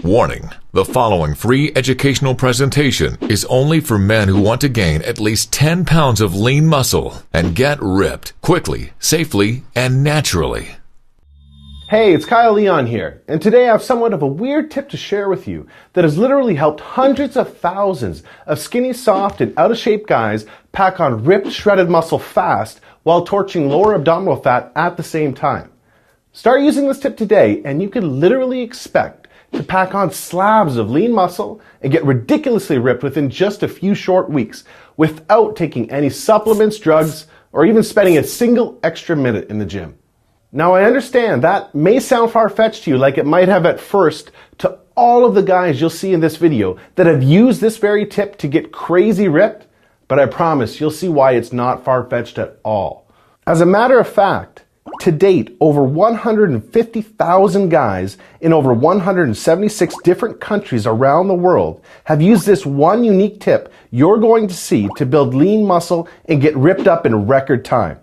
Warning: the following free educational presentation is only for men who want to gain at least 10 pounds of lean muscle and get ripped quickly, safely, and naturally. Hey, it's Kyle Leon here, and today I have somewhat of a weird tip to share with you that has literally helped hundreds of thousands of skinny, soft, and out-of-shape guys pack on ripped, shredded muscle fast while torching lower abdominal fat at the same time. Start using this tip today, and you can literally expect to pack on slabs of lean muscle and get ridiculously ripped within just a few short weeks without taking any supplements, drugs, or even spending a single extra minute in the gym. Now, I understand that may sound far-fetched to you, like it might have at first to all of the guys you'll see in this video that have used this very tip to get crazy ripped, but I promise you'll see why it's not far-fetched at all. As a matter of fact, to date, over 150,000 guys in over 176 different countries around the world have used this one unique tip you're going to see to build lean muscle and get ripped up in record time.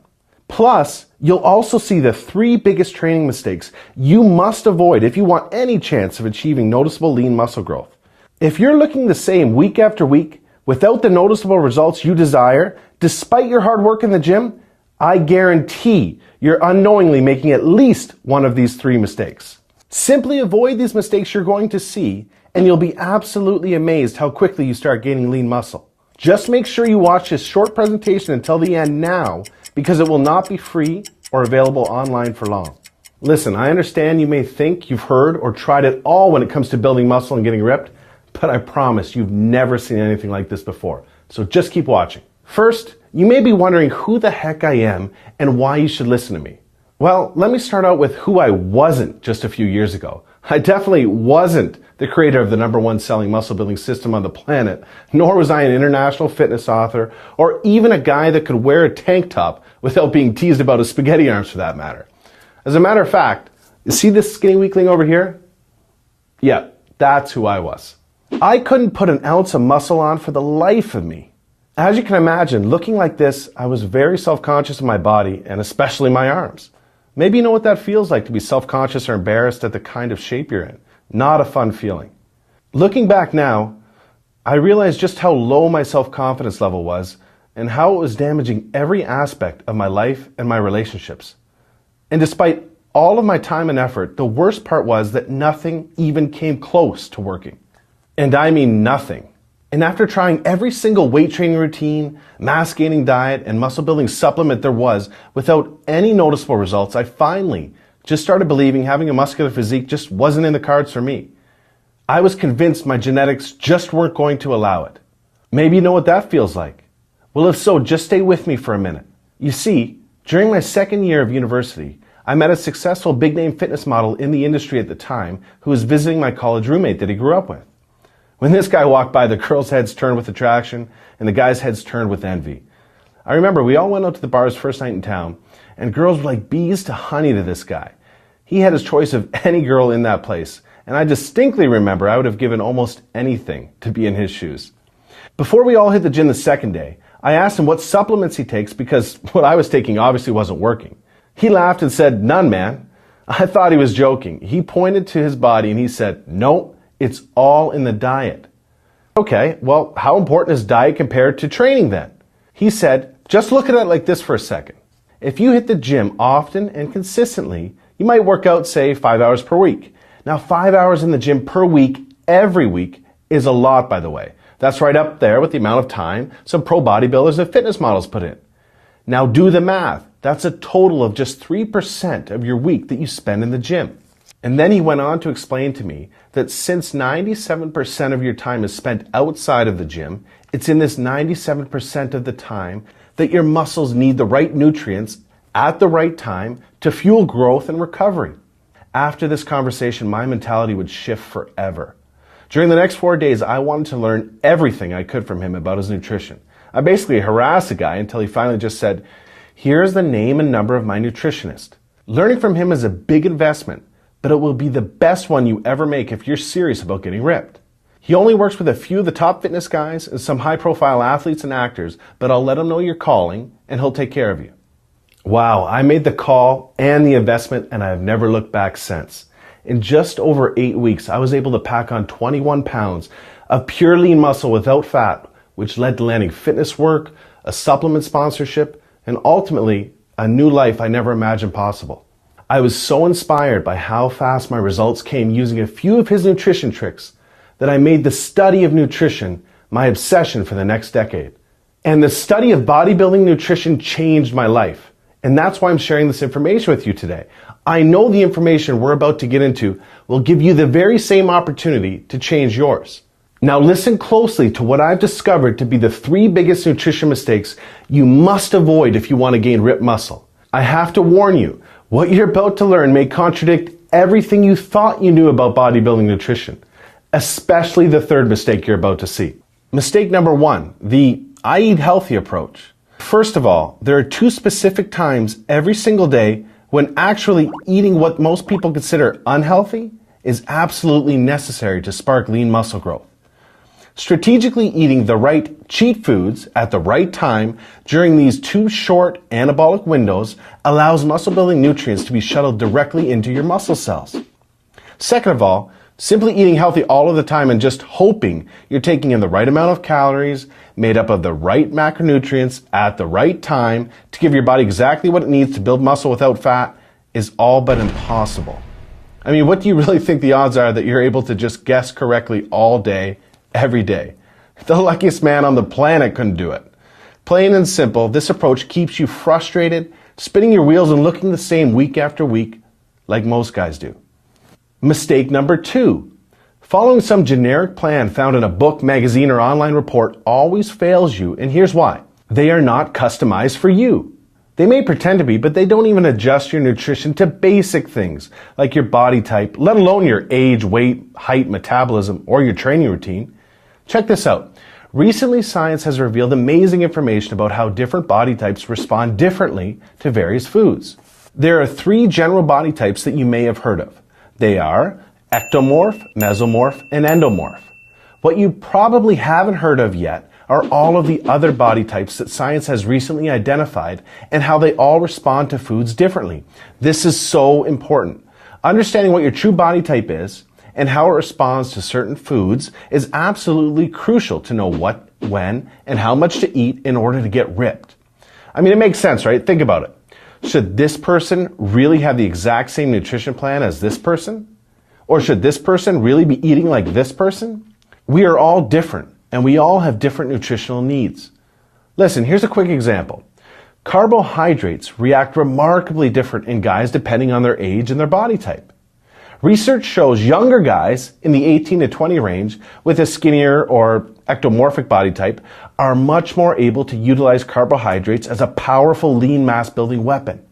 Plus, you'll also see the 3 biggest training mistakes you must avoid if you want any chance of achieving noticeable lean muscle growth. If you're looking the same week after week without the noticeable results you desire, despite your hard work in the gym, I guarantee you're unknowingly making at least one of these 3 mistakes. Simply avoid these mistakes you're going to see, and you'll be absolutely amazed how quickly you start gaining lean muscle. Just make sure you watch this short presentation until the end now, because it will not be free or available online for long. Listen, I understand you may think you've heard or tried it all when it comes to building muscle and getting ripped, but I promise you've never seen anything like this before. So just keep watching. First, you may be wondering who the heck I am and why you should listen to me. Well, let me start out with who I wasn't just a few years ago. I definitely wasn't the creator of the #1 selling muscle building system on the planet, nor was I an international fitness author, or even a guy that could wear a tank top without being teased about his spaghetti arms for that matter. As a matter of fact, you see this skinny weakling over here? Yeah, that's who I was. I couldn't put an ounce of muscle on for the life of me. As you can imagine, looking like this, I was very self-conscious of my body, and especially my arms. Maybe you know what that feels like to be self-conscious or embarrassed at the kind of shape you're in. Not a fun feeling. Looking back now, I realized just how low my self-confidence level was and how it was damaging every aspect of my life and my relationships. And despite all of my time and effort, the worst part was that nothing even came close to working. And I mean nothing. And after trying every single weight training routine, mass gaining diet, and muscle building supplement there was without any noticeable results, I finally just started believing having a muscular physique just wasn't in the cards for me. I was convinced my genetics just weren't going to allow it. Maybe you know what that feels like. Well, if so, just stay with me for a minute. You see, during my second year of university, I met a successful big-name fitness model in the industry at the time who was visiting my college roommate that he grew up with. When this guy walked by, the girls' heads turned with attraction and the guys' heads turned with envy. I remember we all went out to the bar's first night in town, and girls were like bees to honey to this guy. He had his choice of any girl in that place, and I distinctly remember I would have given almost anything to be in his shoes. Before we all hit the gym the second day, I asked him what supplements he takes because what I was taking obviously wasn't working. He laughed and said, "None, man." I thought he was joking. He pointed to his body and he said, "No, it's all in the diet." Okay, well, how important is diet compared to training then? He said, just look at it like this for a second. If you hit the gym often and consistently, you might work out, say, 5 hours per week. Now, 5 hours in the gym per week, every week, is a lot, by the way. That's right up there with the amount of time some pro bodybuilders and fitness models put in. Now, do the math. That's a total of just 3% of your week that you spend in the gym. And then he went on to explain to me that since 97% of your time is spent outside of the gym, it's in this 97% of the time that your muscles need the right nutrients at the right time to fuel growth and recovery. After this conversation, my mentality would shift forever. During the next 4 days, I wanted to learn everything I could from him about his nutrition. I basically harassed the guy until he finally just said, "Here's the name and number of my nutritionist." Learning from him is a big investment, but it will be the best one you ever make if you're serious about getting ripped. He only works with a few of the top fitness guys and some high-profile athletes and actors, but I'll let him know you're calling and he'll take care of you. Wow, I made the call and the investment and I have never looked back since. In just over 8 weeks, I was able to pack on 21 pounds of pure lean muscle without fat, which led to landing fitness work, a supplement sponsorship, and ultimately a new life I never imagined possible. I was so inspired by how fast my results came using a few of his nutrition tricks that I made the study of nutrition my obsession for the next decade. And the study of bodybuilding nutrition changed my life. And that's why I'm sharing this information with you today. I know the information we're about to get into will give you the very same opportunity to change yours. Now listen closely to what I've discovered to be the 3 biggest nutrition mistakes you must avoid if you want to gain ripped muscle. I have to warn you, what you're about to learn may contradict everything you thought you knew about bodybuilding nutrition, especially the 3rd mistake you're about to see. Mistake number 1, the I eat healthy approach. First of all, there are 2 specific times every single day when actually eating what most people consider unhealthy is absolutely necessary to spark lean muscle growth. Strategically eating the right cheat foods at the right time during these 2 short anabolic windows allows muscle building nutrients to be shuttled directly into your muscle cells. Second of all, simply eating healthy all of the time and just hoping you're taking in the right amount of calories made up of the right macronutrients at the right time to give your body exactly what it needs to build muscle without fat is all but impossible. I mean, what do you really think the odds are that you're able to just guess correctly all day, every day? The luckiest man on the planet couldn't do it. Plain and simple, this approach keeps you frustrated, spinning your wheels and looking the same week after week like most guys do. Mistake number 2. Following some generic plan found in a book, magazine, or online report always fails you, and here's why. They are not customized for you. They may pretend to be, but they don't even adjust your nutrition to basic things like your body type, let alone your age, weight, height, metabolism, or your training routine. Check this out. Recently, science has revealed amazing information about how different body types respond differently to various foods. There are 3 general body types that you may have heard of. They are ectomorph, mesomorph, and endomorph. What you probably haven't heard of yet are all of the other body types that science has recently identified and how they all respond to foods differently. This is so important. Understanding what your true body type is and how it responds to certain foods is absolutely crucial to know what, when, and how much to eat in order to get ripped. I mean, it makes sense, right? Think about it. Should this person really have the exact same nutrition plan as this person? Or should this person really be eating like this person? We are all different, and we all have different nutritional needs. Listen, here's a quick example. Carbohydrates react remarkably different in guys depending on their age and their body type. Research shows younger guys in the 18 to 20 range with a skinnier or ectomorphic body type are much more able to utilize carbohydrates as a powerful lean mass building weapon,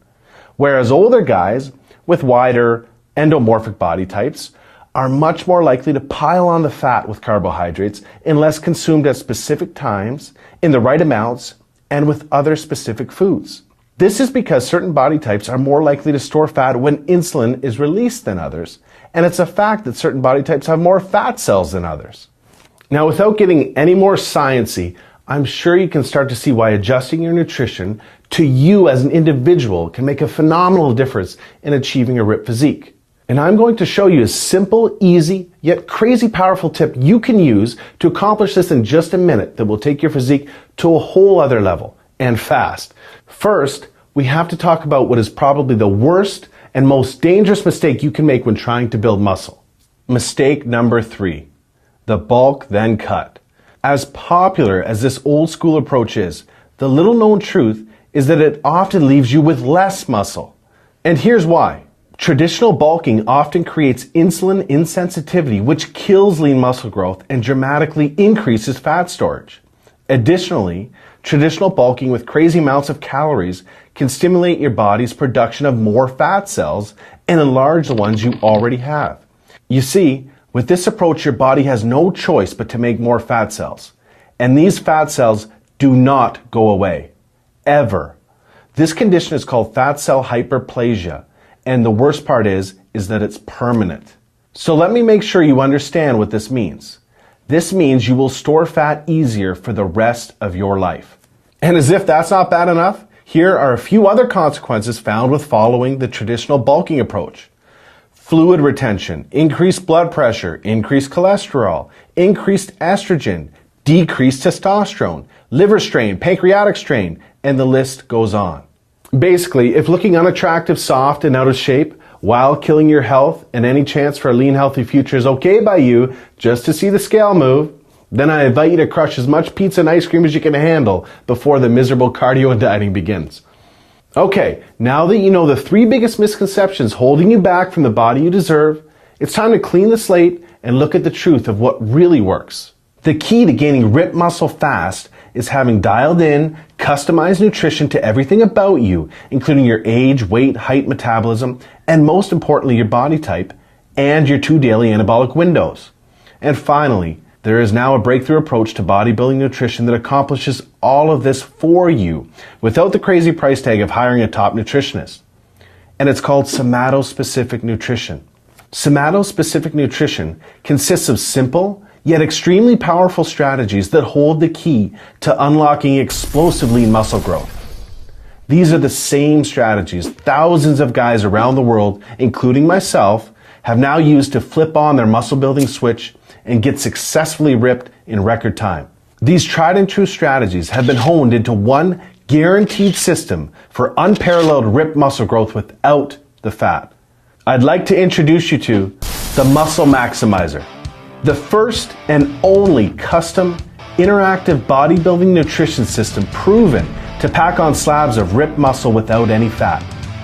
whereas older guys with wider endomorphic body types are much more likely to pile on the fat with carbohydrates unless consumed at specific times, in the right amounts, and with other specific foods. This is because certain body types are more likely to store fat when insulin is released than others, and it's a fact that certain body types have more fat cells than others. Now, without getting any more sciencey, I'm sure you can start to see why adjusting your nutrition to you as an individual can make a phenomenal difference in achieving a ripped physique. And I'm going to show you a simple, easy, yet crazy powerful tip you can use to accomplish this in just a minute that will take your physique to a whole other level, and fast. First, we have to talk about what is probably the worst and most dangerous mistake you can make when trying to build muscle. Mistake number 3, the bulk then cut. As popular as this old school approach is, the little known truth is that it often leaves you with less muscle. And here's why. Traditional bulking often creates insulin insensitivity, which kills lean muscle growth and dramatically increases fat storage. Additionally, traditional bulking with crazy amounts of calories can stimulate your body's production of more fat cells and enlarge the ones you already have. You see, with this approach, your body has no choice but to make more fat cells. And these fat cells do not go away. Ever. This condition is called fat cell hyperplasia. And the worst part is that it's permanent. So let me make sure you understand what this means. This means you will store fat easier for the rest of your life. And as if that's not bad enough, here are a few other consequences found with following the traditional bulking approach. fluid retention, increased blood pressure, increased cholesterol, increased estrogen, decreased testosterone, liver strain, pancreatic strain, and the list goes on. Basically, if looking unattractive, soft, and out of shape while killing your health and any chance for a lean, healthy future is okay by you just to see the scale move, then I invite you to crush as much pizza and ice cream as you can handle before the miserable cardio and dieting begins. Okay, now that you know the 3 biggest misconceptions holding you back from the body you deserve, it's time to clean the slate and look at the truth of what really works. The key to gaining ripped muscle fast is having dialed in, customized nutrition to everything about you, including your age, weight, height, metabolism, and most importantly, your body type, and your 2 daily anabolic windows. And finally, there is now a breakthrough approach to bodybuilding nutrition that accomplishes all of this for you without the crazy price tag of hiring a top nutritionist. And it's called somato-specific nutrition. Somato-specific nutrition consists of simple, yet extremely powerful strategies that hold the key to unlocking explosive lean muscle growth. These are the same strategies thousands of guys around the world, including myself, have now used to flip on their muscle building switch and get successfully ripped in record time. These tried and true strategies have been honed into one guaranteed system for unparalleled ripped muscle growth without the fat. I'd like to introduce you to the Muscle Maximizer, the first and only custom interactive bodybuilding nutrition system proven to pack on slabs of ripped muscle without any fat.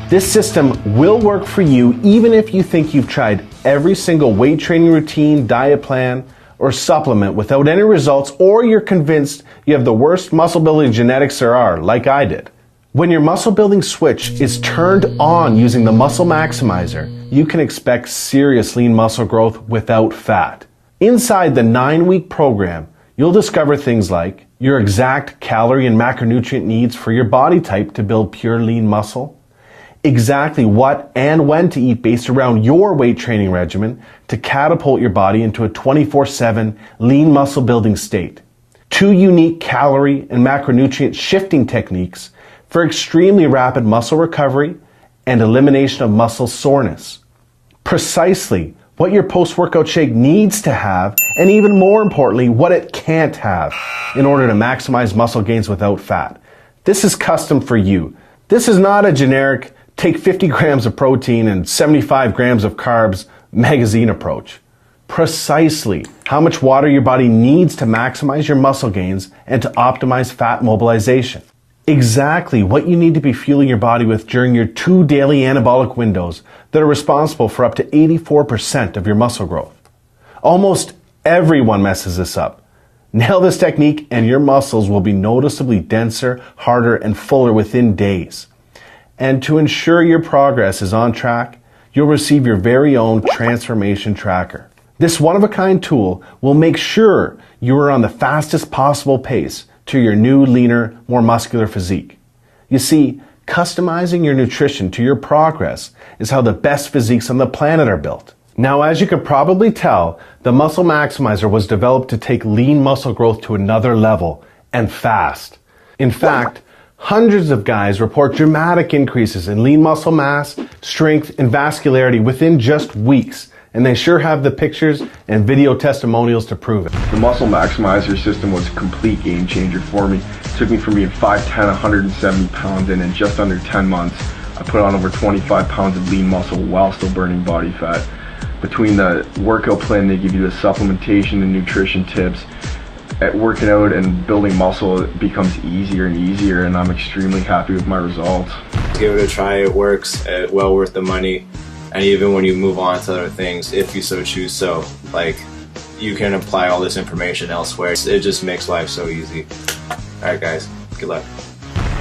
This system will work for you even if you think you've tried every single weight training routine, diet plan, or supplement without any results, or you're convinced you have the worst muscle building genetics there are, like I did. When your muscle building switch is turned on using the Muscle Maximizer, you can expect serious lean muscle growth without fat. Inside the 9-week program, you'll discover things like your exact calorie and macronutrient needs for your body type to build pure lean muscle, exactly what and when to eat based around your weight training regimen to catapult your body into a 24/7 lean muscle building state, 2 unique calorie and macronutrient shifting techniques for extremely rapid muscle recovery and elimination of muscle soreness, precisely what your post-workout shake needs to have, and even more importantly, what it can't have in order to maximize muscle gains without fat. This is custom for you. This is not a generic take 50 grams of protein and 75 grams of carbs magazine approach. Precisely how much water your body needs to maximize your muscle gains and to optimize fat mobilization. Exactly what you need to be fueling your body with during your 2 daily anabolic windows that are responsible for up to 84% of your muscle growth. Almost everyone messes this up. Nail this technique and your muscles will be noticeably denser, harder, and fuller within days. And to ensure your progress is on track, you'll receive your very own transformation tracker. This one-of-a-kind tool will make sure you are on the fastest possible pace to your new, leaner, more muscular physique. You see, customizing your nutrition to your progress is how the best physiques on the planet are built. Now, as you can probably tell, the Muscle Maximizer was developed to take lean muscle growth to another level, and fast. In fact, hundreds of guys report dramatic increases in lean muscle mass, strength, and vascularity within just weeks, and they sure have the pictures and video testimonials to prove it. The Muscle Maximizer system was a complete game changer for me. It took me from being 5'10", 170 pounds, and in just under 10 months, I put on over 25 pounds of lean muscle while still burning body fat. Between the workout plan, they give you the supplementation and nutrition tips. At working out and building muscle, it becomes easier and easier, and I'm extremely happy with my results. Give it a try, it works, well worth the money. And even when you move on to other things, if you so choose so, like, you can apply all this information elsewhere. It just makes life so easy. Alright guys, good luck.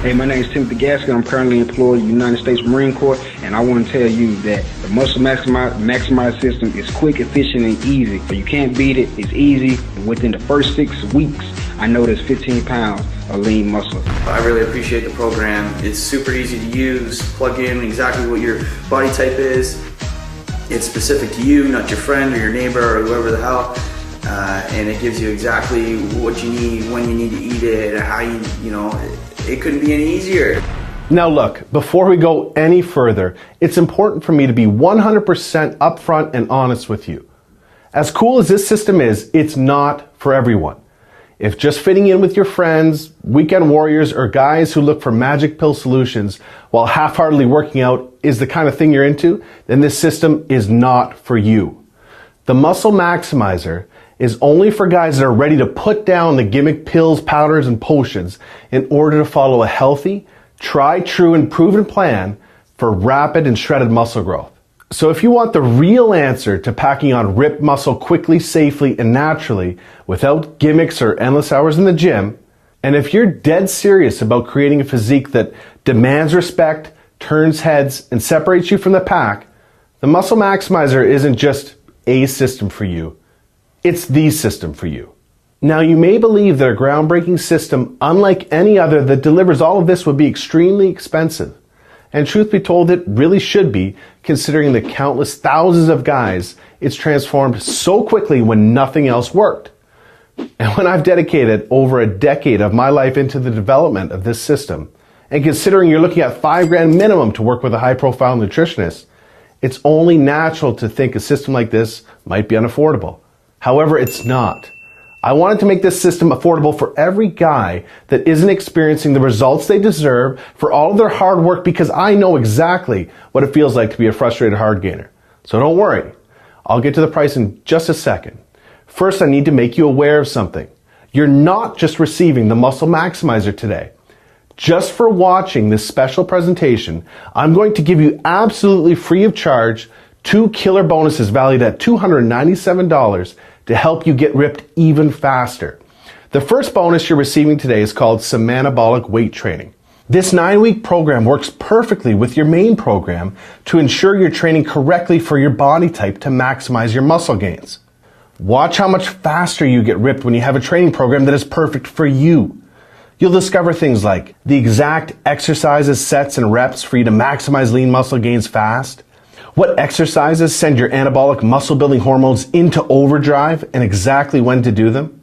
Hey, my name is Timothy Gaskin. I'm currently employed in the United States Marine Corps, and I want to tell you that the Muscle Maximize system is quick, efficient, and easy. So you can't beat it. It's easy. Within the first 6 weeks, I noticed 15 pounds of lean muscle. I really appreciate the program. It's super easy to use. Plug in exactly what your body type is. It's specific to you, not your friend or your neighbor or whoever the hell. And it gives you exactly what you need, when you need to eat it, how you know, it couldn't be any easier. Now look, before we go any further, it's important for me to be 100% upfront and honest with you. As cool as this system is, it's not for everyone. If just fitting in with your friends, weekend warriors, or guys who look for magic pill solutions while half-heartedly working out is the kind of thing you're into, then this system is not for you. The Muscle Maximizer is only for guys that are ready to put down the gimmick pills, powders, and potions in order to follow a healthy, tried, true, and proven plan for rapid and shredded muscle growth. So if you want the real answer to packing on ripped muscle quickly, safely, and naturally without gimmicks or endless hours in the gym, and if you're dead serious about creating a physique that demands respect, turns heads, and separates you from the pack, the Muscle Maximizer isn't just a system for you. It's the system for you. Now, you may believe that a groundbreaking system, unlike any other that delivers all of this, would be extremely expensive. And truth be told, it really should be, considering the countless thousands of guys it's transformed so quickly when nothing else worked. And when I've dedicated over a decade of my life into the development of this system, and considering you're looking at $5,000 minimum to work with a high-profile nutritionist, it's only natural to think a system like this might be unaffordable. However, it's not. I wanted to make this system affordable for every guy that isn't experiencing the results they deserve for all of their hard work, because I know exactly what it feels like to be a frustrated hard gainer. So don't worry. I'll get to the price in just a second. First, I need to make you aware of something. You're not just receiving the Muscle Maximizer today. Just for watching this special presentation, I'm going to give you absolutely free of charge 2 killer bonuses valued at $297 to help you get ripped even faster. The first bonus you're receiving today is called Semanabolic Weight Training. This 9-week program works perfectly with your main program to ensure you're training correctly for your body type to maximize your muscle gains. Watch how much faster you get ripped when you have a training program that is perfect for you. You'll discover things like the exact exercises, sets, and reps for you to maximize lean muscle gains fast, what exercises send your anabolic muscle building hormones into overdrive and exactly when to do them,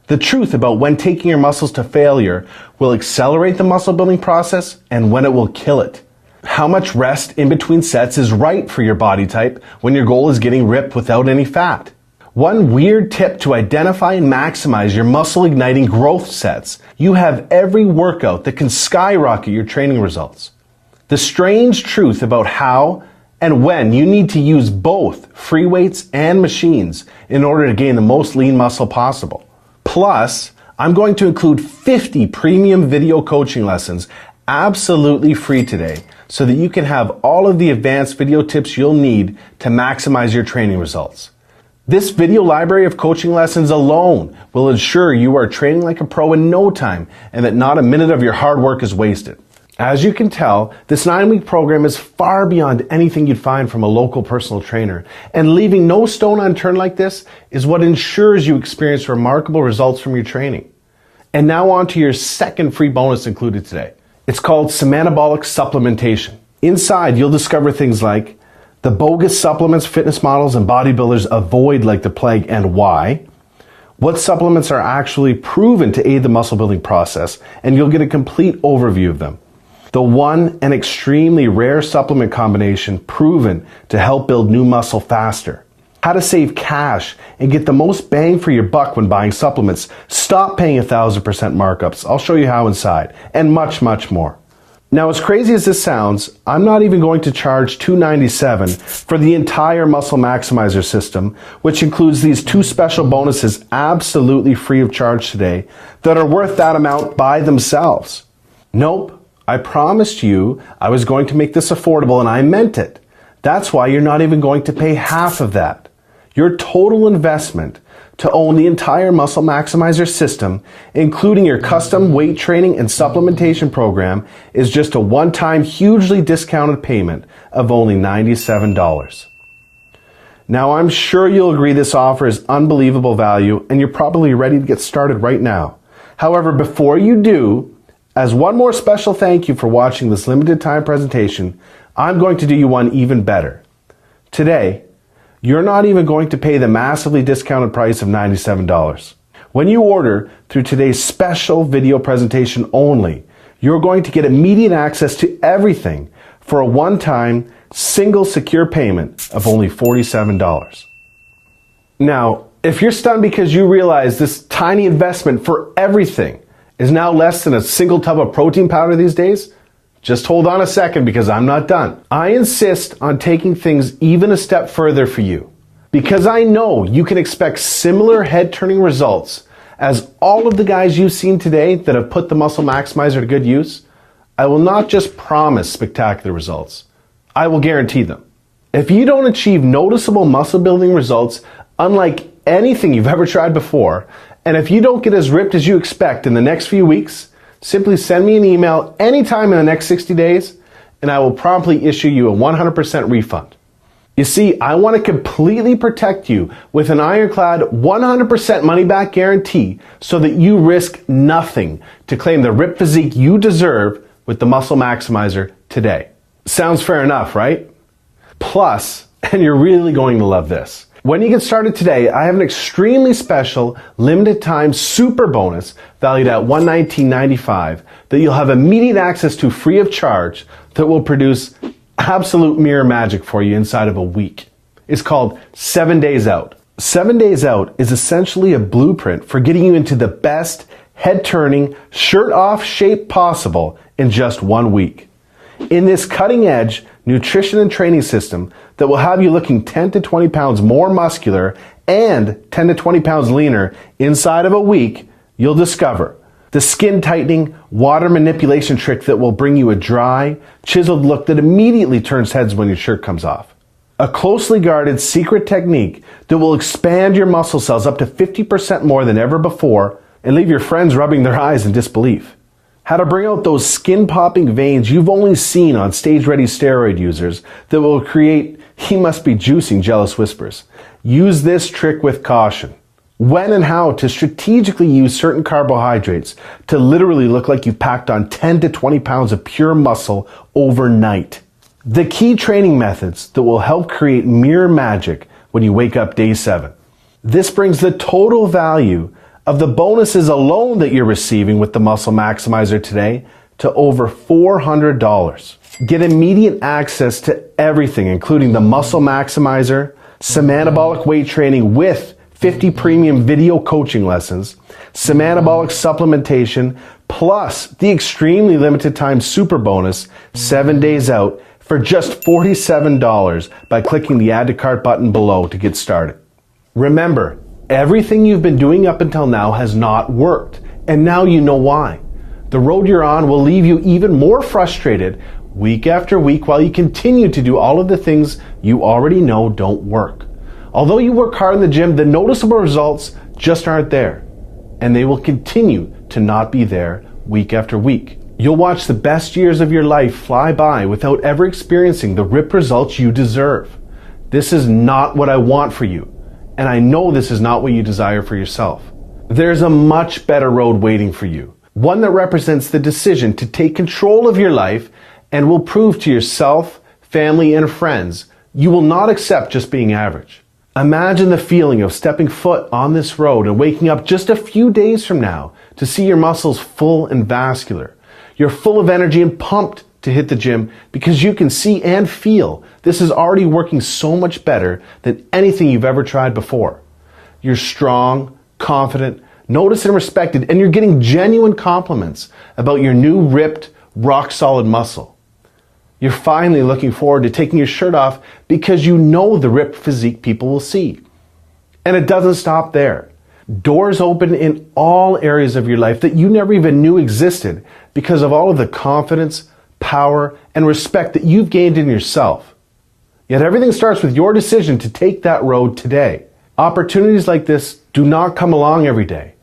the truth about when taking your muscles to failure will accelerate the muscle building process and when it will kill it, how much rest in between sets is right for your body type when your goal is getting ripped without any fat, one weird tip to identify and maximize your muscle igniting growth sets. You have every workout that can skyrocket your training results, the strange truth about how and when you need to use both free weights and machines in order to gain the most lean muscle possible. Plus, I'm going to include 50 premium video coaching lessons absolutely free today so that you can have all of the advanced video tips you'll need to maximize your training results. This video library of coaching lessons alone will ensure you are training like a pro in no time and that not a minute of your hard work is wasted. As you can tell, this 9-week program is far beyond anything you'd find from a local personal trainer, and leaving no stone unturned like this is what ensures you experience remarkable results from your training. And now on to your second free bonus included today. It's called Semanabolic Supplementation. Inside, you'll discover things like the bogus supplements fitness models and bodybuilders avoid like the plague and why, what supplements are actually proven to aid the muscle building process, and you'll get a complete overview of them. The one and extremely rare supplement combination proven to help build new muscle faster. How to save cash and get the most bang for your buck when buying supplements. Stop paying 1,000% markups. I'll show you how inside. And much, much more. Now, as crazy as this sounds, I'm not even going to charge $297 for the entire Muscle Maximizer system, which includes these 2 special bonuses absolutely free of charge today that are worth that amount by themselves. Nope. I promised you I was going to make this affordable, and I meant it. That's why you're not even going to pay half of that. Your total investment to own the entire Muscle Maximizer system, including your custom weight training and supplementation program, is just a one-time hugely discounted payment of only $97. Now, I'm sure you'll agree this offer is unbelievable value, and you're probably ready to get started right now. However, before you do, as one more special thank you for watching this limited time presentation, I'm going to do you one even better. Today, you're not even going to pay the massively discounted price of $97. When you order through today's special video presentation only, you're going to get immediate access to everything for a one-time, single secure payment of only $47. Now, if you're stunned because you realize this tiny investment for everything is now less than a single tub of protein powder these days, just hold on a second because I'm not done. I insist on taking things even a step further for you because I know you can expect similar head-turning results as all of the guys you've seen today that have put the Muscle Maximizer to good use. I will not just promise spectacular results. I will guarantee them. If you don't achieve noticeable muscle building results unlike anything you've ever tried before, and if you don't get as ripped as you expect in the next few weeks, simply send me an email anytime in the next 60 days, and I will promptly issue you a 100% refund. You see, I want to completely protect you with an ironclad 100% money-back guarantee so that you risk nothing to claim the ripped physique you deserve with the Muscle Maximizer today. Sounds fair enough, right? Plus, and you're really going to love this, when you get started today, I have an extremely special limited time super bonus valued at $119.95 that you'll have immediate access to free of charge that will produce absolute mirror magic for you inside of a week. It's called 7 Days Out. 7 Days Out is essentially a blueprint for getting you into the best head-turning, shirt-off shape possible in just 1 week. In this cutting-edge nutrition and training system that will have you looking 10 to 20 pounds more muscular and 10 to 20 pounds leaner inside of a week, you'll discover the skin tightening, water manipulation trick that will bring you a dry, chiseled look that immediately turns heads when your shirt comes off. A closely guarded secret technique that will expand your muscle cells up to 50% more than ever before and leave your friends rubbing their eyes in disbelief. How to bring out those skin-popping veins you've only seen on stage-ready steroid users that will create "he must be juicing" jealous whispers. Use this trick with caution. When and how to strategically use certain carbohydrates to literally look like you've packed on 10 to 20 pounds of pure muscle overnight. The key training methods that will help create mirror magic when you wake up day 7. This brings the total value of the bonuses alone that you're receiving with the Muscle Maximizer today to over $400. Get immediate access to everything, including the Muscle Maximizer, some anabolic weight training with 50 premium video coaching lessons, some anabolic supplementation, plus the extremely limited time super bonus, 7 Days Out, for just $47 by clicking the Add to Cart button below to get started. Remember, everything you've been doing up until now has not worked, and now you know why. The road you're on will leave you even more frustrated week after week while you continue to do all of the things you already know don't work. Although you work hard in the gym, the noticeable results just aren't there, and they will continue to not be there week after week. You'll watch the best years of your life fly by without ever experiencing the ripped results you deserve. This is not what I want for you. And I know this is not what you desire for yourself. There's a much better road waiting for you. One that represents the decision to take control of your life and will prove to yourself, family, and friends you will not accept just being average. Imagine the feeling of stepping foot on this road and waking up just a few days from now to see your muscles full and vascular. You're full of energy and pumped to hit the gym because you can see and feel this is already working so much better than anything you've ever tried before. You're strong, confident, noticed and respected, and you're getting genuine compliments about your new ripped, rock-solid muscle. You're finally looking forward to taking your shirt off because you know the ripped physique people will see. And it doesn't stop there. Doors open in all areas of your life that you never even knew existed because of all of the confidence, power, and respect that you've gained in yourself. Yet everything starts with your decision to take that road today. Opportunities like this do not come along every day.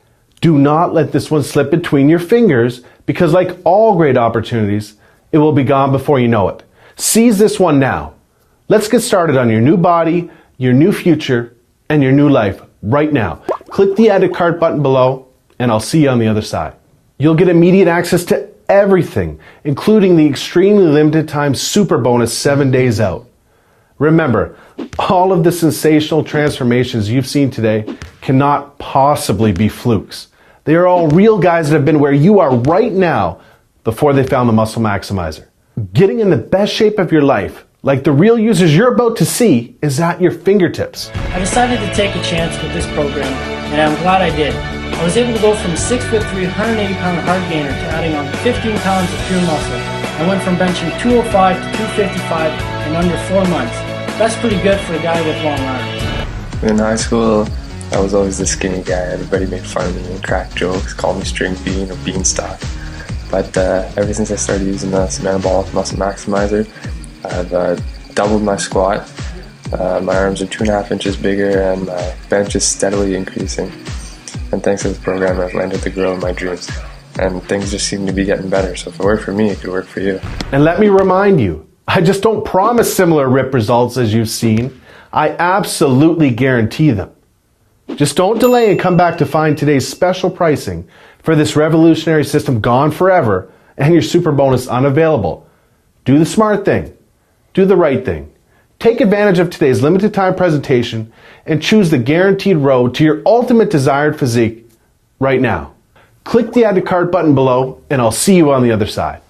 Do not let this one slip between your fingers because, like all great opportunities, it will be gone before you know it. Seize this one now. Let's get started on your new body, your new future, and your new life right now. Click the Add to Cart button below, and I'll see you on the other side. You'll get immediate access to everything, including the extremely limited time super bonus 7 Days Out. Remember, all of the sensational transformations you've seen today cannot possibly be flukes. They are all real guys that have been where you are right now, before they found the Muscle Maximizer. Getting in the best shape of your life, like the real users you're about to see, is at your fingertips. I decided to take a chance with this program, and I'm glad I did. I was able to go from 6'3", 180-pound hard gainer to adding on 15 pounds of pure muscle. I went from benching 205 to 255 in under 4 months. That's pretty good for a guy with long arms. In high school, I was always the skinny guy. Everybody made fun of me and cracked jokes, called me string bean or beanstalk. But ever since I started using the Metabolic Muscle Maximizer, I've doubled my squat. My arms are 2.5 inches bigger and my bench is steadily increasing. And thanks to this program, I've landed the girl of my dreams. And things just seem to be getting better. So if it worked for me, it could work for you. And let me remind you, I just don't promise similar rip results as you've seen. I absolutely guarantee them. Just don't delay and come back to find today's special pricing for this revolutionary system gone forever and your super bonus unavailable. Do the smart thing. Do the right thing. Take advantage of today's limited time presentation and choose the guaranteed road to your ultimate desired physique right now. Click the Add to Cart button below and I'll see you on the other side.